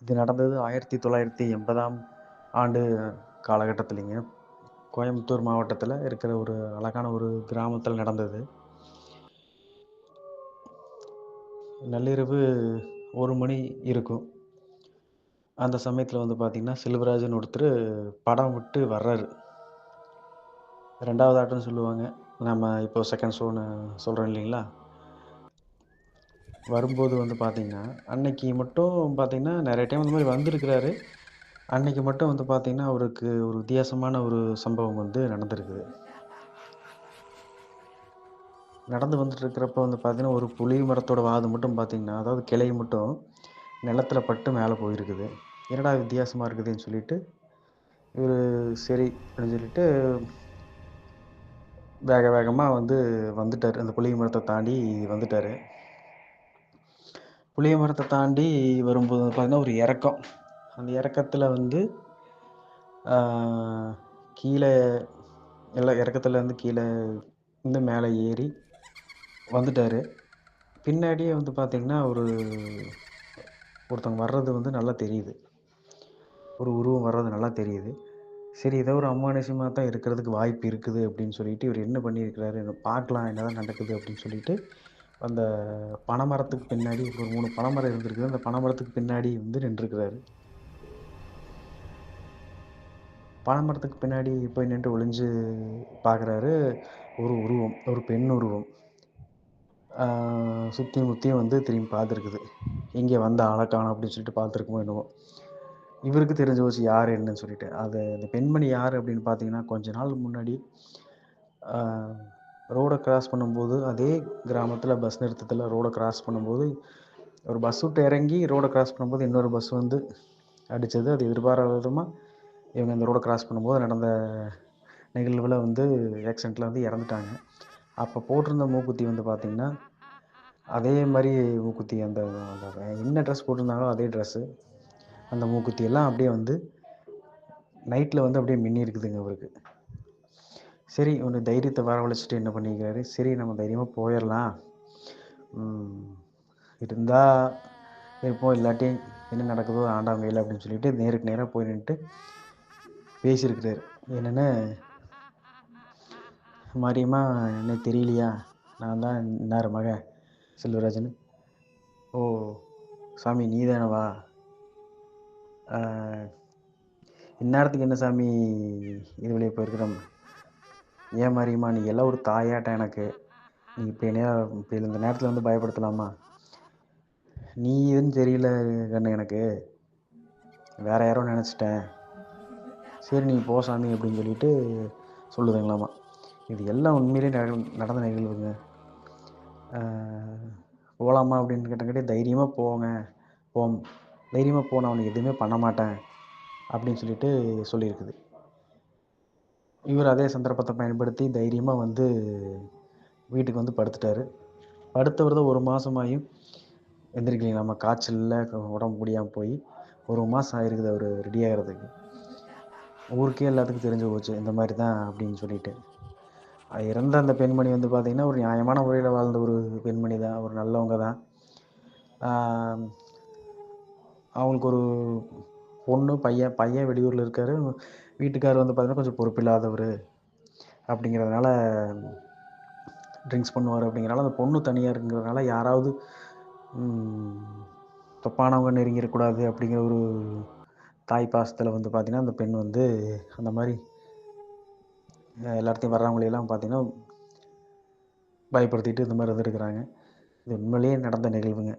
இது நடந்தது 1980ஆம் ஆண்டு காலகட்டத்திலங்க. கோயம்புத்தூர் மாவட்டத்தில இருக்கிற ஒரு அழகான ஒரு கிராமத்தில நடந்தது. நள்ளிரவு 1 மணி இருக்கும். அந்த சமயத்தில வந்து பார்த்தீங்கன்னா, செல்வராஜ்ன்னு ஒருத்தரு படம் விட்டு வர்றாரு. 2வது ஆட்டம்னு சொல்லுவாங்க. நம்ம இப்போ செகண்ட் ஷோன்னு சொல்றோம் இல்லைங்களா? வரும்போது வந்து பார்த்தீங்கன்னா, அன்னைக்கு மட்டும் பார்த்தீங்கன்னா, நெறைய டைம் இந்த மாரி வந்திருக்கிறாரு. அன்னைக்கு மட்டும் வந்து பார்த்தீங்கன்னா, அவருக்கு ஒரு வித்தியாசமான ஒரு சம்பவம் வந்து நடந்திருக்குது. நடந்து வந்துட்டு இருக்கிறப்ப வந்து பார்த்தீங்கன்னா, ஒரு புளிய மரத்தோட வாது மட்டும் பார்த்தீங்கன்னா, அதாவது கிளை மட்டும் நிலத்தில பட்டு மேல போயிருக்குது. என்னடா வித்தியாசமா இருக்குதேன்னு சொல்லிட்டு, இவரு சரி அப்படின்னு சொல்லிட்டு வேக வேகமா வந்து வந்துட்டாரு. அந்த புளிய மரத்த தாண்டி வந்துட்டாரு. புளிய மரத்த தாண்டி வரும்போது பார்த்தீங்கன்னா, ஒரு இறக்கம். அந்த இறக்கத்தில வந்து ஆ கீழ எல்லாம் இறக்கத்துலேருந்து கீழ இருந்து மேல ஏறி வந்துட்டாரு. பின்னாடியே வந்து பார்த்தீங்கன்னா, ஒருத்தவங்க வர்றது வந்து நல்லா தெரியுது. ஒரு உருவம் வர்றது நல்லா தெரியுது. சரி ஏதோ ஒரு அமானுஷ்யமா தான் இருக்கிறதுக்கு வாய்ப்பு இருக்குது அப்படின்னு சொல்லிட்டு, இவரு என்ன பண்ணியிருக்கிறாரு, பார்க்கலாம் என்னதான் நடக்குது அப்படின்னு சொல்லிட்டு, அந்த பனைமரத்துக்கு பின்னாடி ஒரு 3 பனைமரம் இருந்திருக்குது. அந்த பனைமரத்துக்கு பின்னாடி வந்து நின்றுருக்கிறாரு. பனைமரத்துக்கு பின்னாடி போய் நின்டு ஒளிஞ்சு பார்க்குறாரு. ஒரு உருவம், ஒரு பெண் உருவம். ஆ சுத்தியும் முத்தியும் வந்து திரும்பி பார்த்துருக்குது. எங்கே வந்த ஆள காணோம் அப்படின்னு சொல்லிட்டு பார்த்துருக்குமோ என்னவோ! இவருக்கு தெரிஞ்சு போச்சு யாரு என்னன்னு சொல்லிட்டு. அந்த பெண்மணி யாரு அப்படின்னு பார்த்தீங்கன்னா, கொஞ்ச நாள் முன்னாடி ஆ ரோட கிராஸ் பண்ணும்போது, அதே கிராமத்தில பஸ் நிறுத்தத்தில ரோட கிராஸ் பண்ணும்போது, ஒரு பஸ் விட்டு இறங்கி ரோட கிராஸ் பண்ணும்போது, இன்னொரு பஸ் வந்து அடிச்சது. அது எதிர்பாராத விதமா இவங்க இந்த ரோட கிராஸ் பண்ணும்போது நடந்த நிகழ்வுல வந்து ஆக்சிடென்ட்ல வந்து இறந்துட்டாங்க. அப்ப போட்டிருந்த மூக்குத்தி வந்து பார்த்தீங்கன்னா, அதே மாரி மூக்குத்தி அந்த அந்த என்ன ட்ரெஸ் போட்டிருந்தாங்களோ அதே ட்ரெஸ்ஸு. அந்த மூக்குத்தி எல்லாம் அப்படியே வந்து நைட்ல வந்து அப்படியே மின்னி இருக்குதுங்க அவருக்கு. சரி இவரு தைரியத்த வரவழைச்சுட்டு என்ன பண்ணியிருக்காரு, சரி நம்ம தைரியமா போயிரலாம். ம் இருந்தா இருப்போம், இல்லாட்டி என்ன நடக்குதோ ஆண்டவன் கையில அப்படின்னு சொல்லிட்டு நேருக்கு நேரா போய் நின்னுட்டு பேசியிருக்கிறாரு. என்னன்னு, "மாரியம்மா என்ன தெரியலையா? நான் தான் இன்னார் மகன் செல்வராஜ்ன்னு." "ஓ! சாமி நீதானவா? ஆ இந்நேரத்துக்கு என்ன சாமி இது வழியா போயிருக்கிற? ஏன் மாரியம்மா நீ எல்லாம் ஒரு தாயாட்டம் எனக்கு. நீ இப்படி என்னைய இப்படி இந்த நேரத்தில வந்து பயப்படுத்தலாமா? நீ எதுன்னு தெரியல கண்ணு எனக்கு. வேற யாரோ நெனச்சுட்டேன். சரி நீ போ சாமி" அப்படின்னு சொல்லிட்டு சொல்லுதுங்களாமா. இது எல்லாம் உண்மையிலேயே நடந்த நிகழ்வுங்க. ஆ "போலாமா?" அப்படின்னு கேட்டங்காட்டி, "தைரியமா போங்க. போம் தைரியமா போ நான் உனக்கு எதுவுமே பண்ண மாட்டேன்." அப்படின்னு சொல்லிட்டு சொல்லியிருக்குது. இவரு அதே சந்தர்ப்பத்த பயன்படுத்தி தைரியமா வந்து வீட்டுக்கு வந்து படுத்துட்டாரு. படுத்தவர் தான் 1 மாசமாயும் எந்திரிக்கலைங்களாமா. காய்ச்சல்ல உடம்பு முடியாம போயி, 1 மாசம் ஆயிருக்குது அவரு ரெடி ஆகுறதுக்கு. ஊருக்கே எல்லாத்துக்கும் தெரிஞ்சு போச்சு. இந்த மாரி தான் அப்படின்னு சொல்லிட்டு. இறந்த அந்த பெண்மணி வந்து பார்த்தீங்கன்னா, ஒரு நியாயமான முறையில வாழ்ந்த ஒரு பெண்மணி தான். ஒரு நல்லவங்க தான். ஆ அவங்களுக்கு ஒரு பொண்ணு, பையன். பையன் வெளியூர்ல இருக்காரு. வீட்டுக்காரர் வந்து பார்த்தீங்கன்னா, கொஞ்சம் பொறுப்பில்லாதவரு அப்படிங்கிறதுனால ட்ரிங்க்ஸ் பண்ணுவாரு அப்படிங்கிறனால, அந்த பொண்ணு தனியா இருக்குங்கிறதுனால, யாராவது ம் தப்பானவங்க நெருங்கிறக்கூடாது அப்படிங்கிற ஒரு தாய் பாசத்தில வந்து பார்த்தீங்கன்னா, அந்த பெண் வந்து அந்த மாரி எல்லாத்தையும் வர்றவங்களையெல்லாம் பார்த்தீங்கன்னா, பயப்படுத்திட்டு இந்த மாரி இருந்திருக்கிறாங்க. இது உண்மையிலேயே நடந்த நிகழ்வுங்க.